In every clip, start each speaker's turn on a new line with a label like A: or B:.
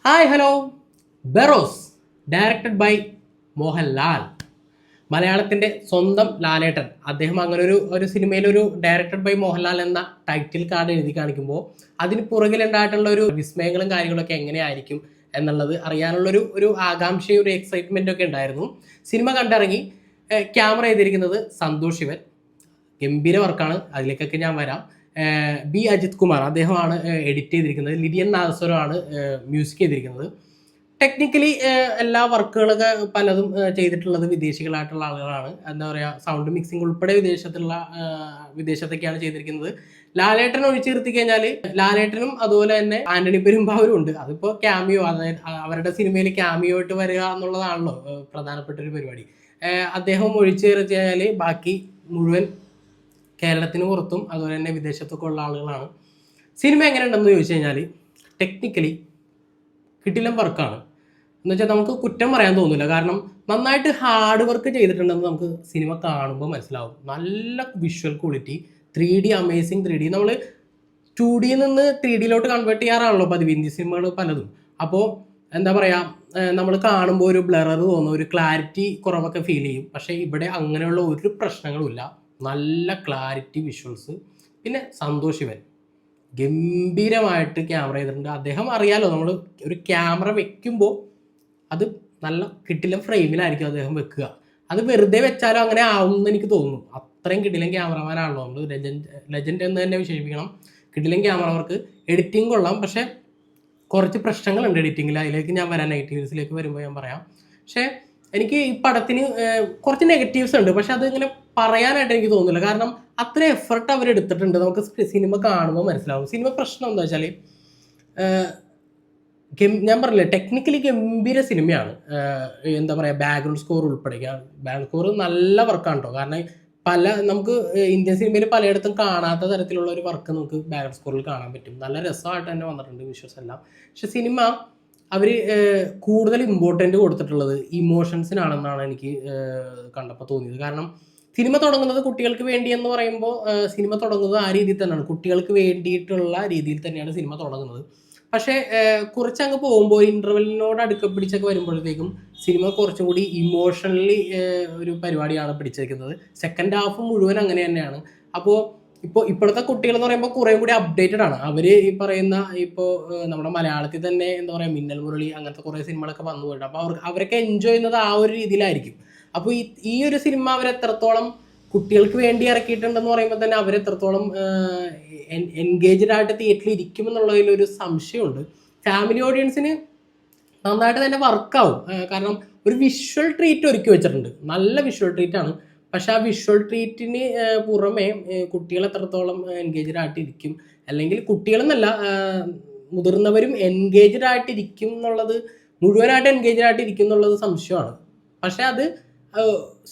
A: Hi hello. Barroz directed by Mohanlal. മലയാളത്തിൻ്റെ സ്വന്തം ലാലേട്ടൻ. അദ്ദേഹം അങ്ങനെ ഒരു സിനിമയിൽ ഒരു ഡയറക്റ്റഡ് ബൈ മോഹൻലാൽ എന്ന ടൈറ്റിൽ കാർഡ് എഴുതി കാണിക്കുമ്പോൾ അതിന് പുറകിലുണ്ടായിട്ടുള്ള ഒരു വിസ്മയങ്ങളും കാര്യങ്ങളൊക്കെ എങ്ങനെയായിരിക്കും എന്നുള്ളത് അറിയാനുള്ളൊരു ആകാംക്ഷയും ഒരു എക്സൈറ്റ്മെൻറ്റും ഒക്കെ ഉണ്ടായിരുന്നു. സിനിമ കണ്ടിറങ്ങി. ക്യാമറ ചെയ്തിരിക്കുന്നത് സന്തോഷ് ശിവൻ. ഗംഭീര വർക്കാണ്, അതിലേക്കൊക്കെ ഞാൻ വരാം. ബി അജിത് കുമാർ അദ്ദേഹമാണ് എഡിറ്റ് ചെയ്തിരിക്കുന്നത്. ലിഡിയൻ നാദസ്വരമാണ് മ്യൂസിക് ചെയ്തിരിക്കുന്നത്. ടെക്നിക്കലി എല്ലാ വർക്കുകളൊക്കെ പലതും ചെയ്തിട്ടുള്ളത് വിദേശികളായിട്ടുള്ള ആളുകളാണ്. എന്താ പറയുക, സൗണ്ട് മിക്സിംഗ് ഉൾപ്പെടെ വിദേശത്തൊക്കെയാണ് ചെയ്തിരിക്കുന്നത്. ലാലേട്ടൻ ഒഴിച്ചു നിർത്തി കഴിഞ്ഞാൽ ലാലേട്ടനും അതുപോലെ തന്നെ ആന്റണി പെരുമ്പാവൂരും ഉണ്ട്. അതിപ്പോൾ ക്യാമിയോ, അതായത് അവരുടെ സിനിമയിൽ ക്യാമിയോ ആയിട്ട് വരിക എന്നുള്ളതാണല്ലോ പ്രധാനപ്പെട്ട ഒരു പരിപാടി. അദ്ദേഹം ഒഴിച്ചു നിർത്തി കഴിഞ്ഞാൽ ബാക്കി മുഴുവൻ കേരളത്തിന് പുറത്തും അതുപോലെ തന്നെ വിദേശത്തൊക്കെ ഉള്ള ആളുകളാണ്. സിനിമ എങ്ങനെയുണ്ടെന്ന് ചോദിച്ചു കഴിഞ്ഞാൽ ടെക്നിക്കലി കിടിലൻ വർക്കാണ്. എന്ന് വെച്ചാൽ നമുക്ക് കുറ്റം പറയാൻ തോന്നില്ല. കാരണം നന്നായിട്ട് ഹാർഡ് വർക്ക് ചെയ്തിട്ടുണ്ടെന്ന് നമുക്ക് സിനിമ കാണുമ്പോൾ മനസ്സിലാവും. നല്ല visual quality, 3D amazing 3D. നമ്മൾ 2Dയിൽ നിന്ന് 3Dയിലോട്ട് കൺവേർട്ട് ചെയ്യാറാണല്ലോ പതിവ് ഹിന്ദി സിനിമകൾ പലതും. അപ്പോൾ എന്താ പറയുക, നമ്മൾ കാണുമ്പോൾ ഒരു ബ്ലറർ തോന്നും, ഒരു ക്ലാരിറ്റി കുറവൊക്കെ ഫീൽ ചെയ്യും. പക്ഷേ ഇവിടെ അങ്ങനെയുള്ള ഒരു പ്രശ്നങ്ങളുമില്ല. നല്ല ക്ലാരിറ്റി വിഷ്വൽസ്. പിന്നെ സന്തോഷ് ശിവൻ ഗംഭീരമായിട്ട് ക്യാമറ ചെയ്തിട്ടുണ്ട്. അദ്ദേഹം അറിയാലോ, നമ്മൾ ഒരു ക്യാമറ വെക്കുമ്പോൾ അത് നല്ല കിട്ടില്ല ഫ്രെയിമിലായിരിക്കും അദ്ദേഹം വെക്കുക. അത് വെറുതെ വെച്ചാലും അങ്ങനെ ആവുമെന്ന് എനിക്ക് തോന്നുന്നു. അത്രയും കിടിലൻ ക്യാമറമാനാണല്ലോ. നമ്മൾ ലെജൻഡ് എന്ന് തന്നെ വിശേഷിപ്പിക്കണം. കിടിലൻ ക്യാമറ വർക്ക്. എഡിറ്റിംഗ് കൊള്ളാം, പക്ഷേ കുറച്ച് പ്രശ്നങ്ങളുണ്ട് എഡിറ്റിങ്ങിൽ. അതിലേക്ക് ഞാൻ വരാം, നെഗറ്റീവ്സിലേക്ക് വരുമ്പോൾ ഞാൻ പറയാം. പക്ഷേ എനിക്ക് ഈ പടത്തിന് കുറച്ച് നെഗറ്റീവ്സ് ഉണ്ട്, പക്ഷെ അത് ഇങ്ങനെ പറയാനായിട്ട് എനിക്ക് തോന്നുന്നില്ല. കാരണം അത്ര എഫർട്ട് അവർ എടുത്തിട്ടുണ്ട്. നമുക്ക് സിനിമ കാണുമ്പോൾ മനസ്സിലാവും. സിനിമ പ്രശ്നം എന്താ വെച്ചാൽ, ഞാൻ പറഞ്ഞില്ലേ, ടെക്നിക്കലി ഗംഭീര സിനിമയാണ്. എന്താ പറയുക, ബാക്ക്ഗ്രൗണ്ട് സ്കോർ ഉൾപ്പെടെ ബാക്ക്ഗ്രൗണ്ട് സ്കോർ നല്ല വർക്കാണ് കേട്ടോ. കാരണം നമുക്ക് ഇന്ത്യൻ സിനിമയിൽ പലയിടത്തും കാണാത്ത തരത്തിലുള്ള ഒരു വർക്ക് നമുക്ക് ബാക്ക്ഗ്രൗണ്ട് സ്കോറിൽ കാണാൻ പറ്റും. നല്ല രസമായിട്ട് തന്നെ വന്നിട്ടുണ്ട് വിഷ്വൽസ് എല്ലാം. പക്ഷെ സിനിമ അവർ കൂടുതൽ ഇമ്പോർട്ടൻ്റ് കൊടുത്തിട്ടുള്ളത് ഇമോഷൻസിനാണെന്നാണ് എനിക്ക് കണ്ടപ്പോൾ തോന്നിയത്. കാരണം സിനിമ തുടങ്ങുന്നത് കുട്ടികൾക്ക് വേണ്ടി എന്ന് പറയുമ്പോൾ സിനിമ തുടങ്ങുന്നത് ആ രീതിയിൽ തന്നെയാണ്, കുട്ടികൾക്ക് വേണ്ടിയിട്ടുള്ള രീതിയിൽ തന്നെയാണ് സിനിമ തുടങ്ങുന്നത്. പക്ഷേ കുറച്ചങ്ങ് പോകുമ്പോൾ ഇൻ്റർവെല്ലിനോട് അടുക്ക പിടിച്ചൊക്കെ വരുമ്പോഴത്തേക്കും സിനിമ കുറച്ചും കൂടി ഇമോഷണലി ഒരു പരിപാടിയാണ് പിടിച്ചേക്കുന്നത്. സെക്കൻഡ് ഹാഫ് മുഴുവൻ അങ്ങനെ തന്നെയാണ്. അപ്പോൾ ഇപ്പോഴത്തെ കുട്ടികൾ എന്ന് പറയുമ്പോൾ കുറേ കൂടി അപ്ഡേറ്റഡ് ആണ്. അവർ ഈ പറയുന്ന ഇപ്പോൾ നമ്മുടെ മലയാളത്തിൽ തന്നെ എന്താ പറയുക, മിന്നൽ മുരളി അങ്ങനത്തെ കുറേ സിനിമകളൊക്കെ വന്നു പോയിട്ട്, അപ്പോൾ അവരൊക്കെ എൻജോയ് ചെയ്യുന്നത് ആ ഒരു രീതിയിലായിരിക്കും. അപ്പോൾ ഈ ഒരു സിനിമ അവരെത്രത്തോളം കുട്ടികൾക്ക് വേണ്ടി ഇറക്കിയിട്ടുണ്ടെന്ന് പറയുമ്പോൾ തന്നെ അവരെത്രത്തോളം എൻഗേജ്ഡ് ആയിട്ട് തിയേറ്ററിൽ ഇരിക്കുമെന്നുള്ളതിലൊരു സംശയമുണ്ട്. ഫാമിലി ഓഡിയൻസിന് നന്നായിട്ട് തന്നെ വർക്കാവും. കാരണം ഒരു വിഷ്വൽ ട്രീറ്റ് ഒരുക്കി വെച്ചിട്ടുണ്ട്. നല്ല വിഷ്വൽ ട്രീറ്റ് ആണ്. പക്ഷെ ആ വിഷ്വൽ ട്രീറ്റിന് പുറമെ കുട്ടികൾ എത്രത്തോളം എൻഗേജ്ഡ് ആയിട്ടിരിക്കും, അല്ലെങ്കിൽ കുട്ടികളെന്നല്ല മുതിർന്നവരും എൻഗേജ്ഡ് ആയിട്ടിരിക്കും എന്നുള്ളത്, മുഴുവനായിട്ട് എൻഗേജ്ഡ് ആയിട്ടിരിക്കും എന്നുള്ളത് സംശയമാണ്. പക്ഷെ അത്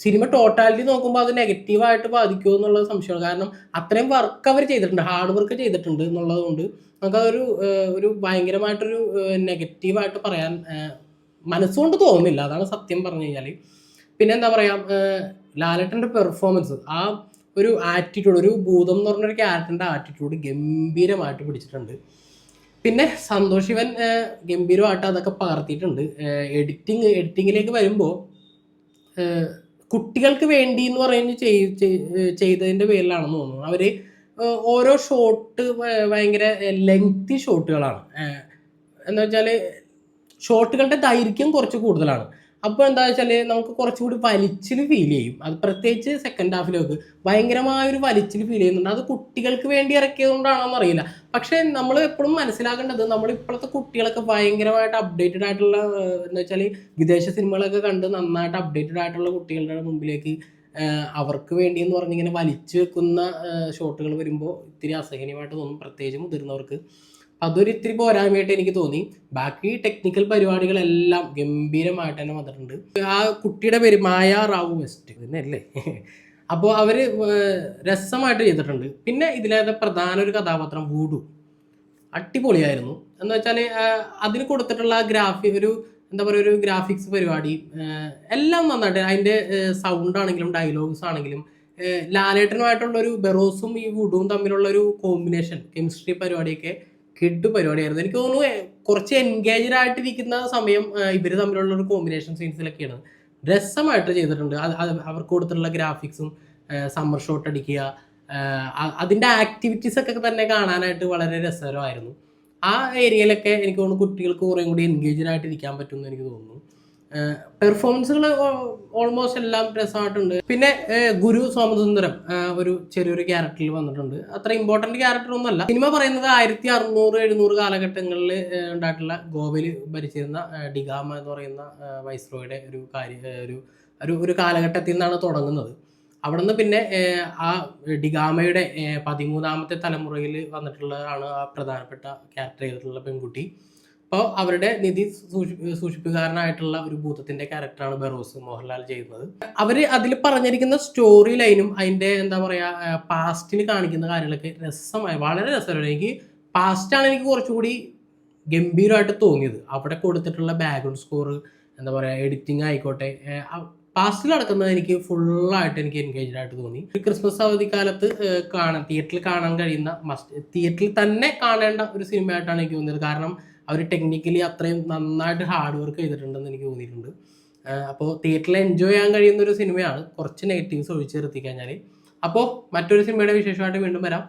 A: സിനിമ ടോട്ടാലിറ്റി നോക്കുമ്പോൾ അത് നെഗറ്റീവായിട്ട് ബാധിക്കുമോ എന്നുള്ളത് സംശയമാണ്. കാരണം അത്രയും വർക്ക് അവർ ചെയ്തിട്ടുണ്ട്, ഹാർഡ് വർക്ക് ചെയ്തിട്ടുണ്ട് എന്നുള്ളത് കൊണ്ട് നമുക്കതൊരു ഒരു ഭയങ്കരമായിട്ടൊരു നെഗറ്റീവായിട്ട് പറയാൻ മനസ്സുകൊണ്ട് തോന്നുന്നില്ല. അതാണ് സത്യം പറഞ്ഞു കഴിഞ്ഞാൽ. പിന്നെ എന്താ പറയുക, ലാലേട്ടൻ്റെ പെർഫോമൻസ്, ആ ഒരു ആറ്റിറ്റ്യൂഡ്, ഒരു ഭൂതം എന്ന് പറഞ്ഞൊരു ക്യാരക്ടറിൻ്റെ ആറ്റിറ്റ്യൂഡ് ഗംഭീരമായിട്ട് പിടിച്ചിട്ടുണ്ട്. പിന്നെ സന്തോഷ് ശിവൻ ഗംഭീരമായിട്ട് അതൊക്കെ പകർത്തിയിട്ടുണ്ട്. എഡിറ്റിങ്ങിലേക്ക് വരുമ്പോൾ കുട്ടികൾക്ക് വേണ്ടി എന്ന് പറഞ്ഞ് ചെയ്തതിൻ്റെ പേരിലാണെന്ന് തോന്നുന്നു. അവർ ഓരോ ഷോട്ട് ഭയങ്കര ലെങ്തി ഷോട്ടുകളാണ്. എന്താ വെച്ചാൽ ഷോട്ടുകളുടെ ദൈർഘ്യം കുറച്ച് കൂടുതലാണ്. അപ്പോൾ എന്താ വെച്ചാൽ നമുക്ക് കുറച്ചുകൂടി വലിച്ചിൽ ഫീൽ ചെയ്യും. അത് പ്രത്യേകിച്ച് സെക്കൻഡ് ഹാഫിലേക്ക് ഭയങ്കരമായൊരു വലിച്ചിൽ ഫീൽ ചെയ്യുന്നുണ്ട്. അത് കുട്ടികൾക്ക് വേണ്ടി ഇറക്കിയതുകൊണ്ടാണോ എന്നറിയില്ല. പക്ഷേ നമ്മൾ എപ്പോഴും മനസ്സിലാക്കേണ്ടത്, നമ്മൾ ഇപ്പോഴത്തെ കുട്ടികളൊക്കെ ഭയങ്കരമായിട്ട് അപ്ഡേറ്റഡ് ആയിട്ടുള്ള, എന്താ വെച്ചാൽ വിദേശ സിനിമകളൊക്കെ കണ്ട് നന്നായിട്ട് അപ്ഡേറ്റഡ് ആയിട്ടുള്ള കുട്ടികളുടെ മുമ്പിലേക്ക് അവർക്ക് വേണ്ടി എന്ന് പറഞ്ഞിങ്ങനെ വലിച്ചു വെക്കുന്ന ഷോട്ടുകൾ വരുമ്പോൾ ഇത്തിരി അസഹനീയമായിട്ട് തോന്നും, പ്രത്യേകിച്ച് മുതിർന്നവർക്ക്. അതൊരു ഇത്തിരി പോരായ്മയായിട്ട് എനിക്ക് തോന്നി. ബാക്കി ടെക്നിക്കൽ പരിപാടികളെല്ലാം ഗംഭീരമായിട്ട് തന്നെ വന്നിട്ടുണ്ട്. ആ കുട്ടിയുടെ പേര് മായ റാവു വെസ്റ്റ് തന്നെയല്ലേ. അപ്പോൾ അവർ രസമായിട്ട് ചെയ്തിട്ടുണ്ട്. പിന്നെ ഇതിലെ പ്രധാന ഒരു കഥാപാത്രം വൂഡു അടിപൊളിയായിരുന്നു. എന്ന് വെച്ചാൽ അതിന് കൊടുത്തിട്ടുള്ള ഒരു എന്താ പറയുക, ഒരു ഗ്രാഫിക്സ് പരിപാടി എല്ലാം നന്നായിട്ട്, അതിൻ്റെ സൗണ്ട് ആണെങ്കിലും ഡയലോഗ്സ് ആണെങ്കിലും ലാലേട്ടനുമായിട്ടുള്ളൊരു ബെറോസും ഈ വുഡും തമ്മിലുള്ളൊരു കോമ്പിനേഷൻ, കെമിസ്ട്രി പരിപാടിയൊക്കെ കിഡ് പരിപാടിയായിരുന്നു. എനിക്ക് തോന്നുന്നു കുറച്ച് എൻഗേജ്ഡ് ആയിട്ടിരിക്കുന്ന സമയം ഇവർ തമ്മിലുള്ള ഒരു കോമ്പിനേഷൻ സീൻസിലൊക്കെയാണ് രസമായിട്ട് ചെയ്തിട്ടുണ്ട്. അവർക്ക് കൊടുത്തിട്ടുള്ള ഗ്രാഫിക്സും സമ്മർ ഷോട്ട് അടിക്കുക, അതിൻ്റെ ആക്ടിവിറ്റീസ് ഒക്കെ തന്നെ കാണാനായിട്ട് വളരെ രസകരമായിരുന്നു. ആ ഏരിയയിലൊക്കെ എനിക്ക് തോന്നുന്നു കുട്ടികൾക്ക് കുറേ കൂടി എൻഗേജ്ഡ് ആയിട്ട് ഇരിക്കാൻ പറ്റുമെന്ന് എനിക്ക് തോന്നുന്നു. പെർഫോമൻസുകൾ ഓൾമോസ്റ്റ് എല്ലാം രസമായിട്ടുണ്ട്. പിന്നെ ഗുരു സോമസുന്ദരം ഒരു ചെറിയൊരു ക്യാരക്ടറിൽ വന്നിട്ടുണ്ട്. അത്ര ഇമ്പോർട്ടന്റ് ക്യാരക്ടർ ഒന്നുമല്ല. സിനിമ പറയുന്നത് 1600-1700 കാലഘട്ടങ്ങളിൽ ഉണ്ടായിട്ടുള്ള ഗോവയിൽ ഭരിച്ചിരുന്ന ഡിഗാമ എന്ന് പറയുന്ന വൈസ്രോയുടെ ഒരു കാലഘട്ടത്തിൽ നിന്നാണ് തുടങ്ങുന്നത്. അവിടെ നിന്ന് പിന്നെ ആ ഡിഗാമയുടെ 13ാമത്തെ തലമുറയിൽ വന്നിട്ടുള്ളതാണ് ആ പ്രധാനപ്പെട്ട ക്യാരക്ടർ ചെയ്തിട്ടുള്ള പെൺകുട്ടി. അപ്പോൾ അവരുടെ നിധി സൂക്ഷിപ്പുകാരനായിട്ടുള്ള ഒരു ഭൂതത്തിന്റെ ക്യാരക്ടറാണ് ബെറോസ് മോഹൻലാൽ ചെയ്യുന്നത്. അവര് അതിൽ പറഞ്ഞിരിക്കുന്ന സ്റ്റോറി ലൈനും അതിന്റെ എന്താ പറയാ പാസ്റ്റിൽ കാണിക്കുന്ന കാര്യങ്ങളൊക്കെ വളരെ രസകരമാണ്. എനിക്ക് പാസ്റ്റാണ് എനിക്ക് കുറച്ചുകൂടി ഗംഭീരമായിട്ട് തോന്നിയത്. അവിടെ കൊടുത്തിട്ടുള്ള ബാക്ക്ഗ്രൗണ്ട് സ്കോർ, എന്താ പറയാ എഡിറ്റിംഗ് ആയിക്കോട്ടെ, പാസ്റ്റിൽ നടക്കുന്നത് എനിക്ക് ഫുള്ളായിട്ട് എനിക്ക് എൻഗേജ്ഡ് ആയിട്ട് തോന്നി. ക്രിസ്മസ് അവധിക്കാലത്ത് തിയേറ്ററിൽ കാണാൻ കഴിയുന്ന തിയേറ്ററിൽ തന്നെ കാണേണ്ട ഒരു സിനിമയായിട്ടാണ് എനിക്ക് തോന്നിയത്. കാരണം അവർ ടെക്നിക്കലി അത്രയും നന്നായിട്ട് ഹാർഡ് വർക്ക് ചെയ്തിട്ടുണ്ടെന്ന് എനിക്ക് തോന്നിയിട്ടുണ്ട്. അപ്പോൾ തിയേറ്ററിൽ എൻജോയ് ചെയ്യാൻ കഴിയുന്ന ഒരു സിനിമയാണ്, കുറച്ച് നെഗറ്റീവ്സ് ഒഴിച്ചു നിർത്തി കഴിഞ്ഞാൽ. അപ്പോൾ മറ്റൊരു സിനിമയുടെ വിശേഷമായിട്ട് വീണ്ടും വരാം.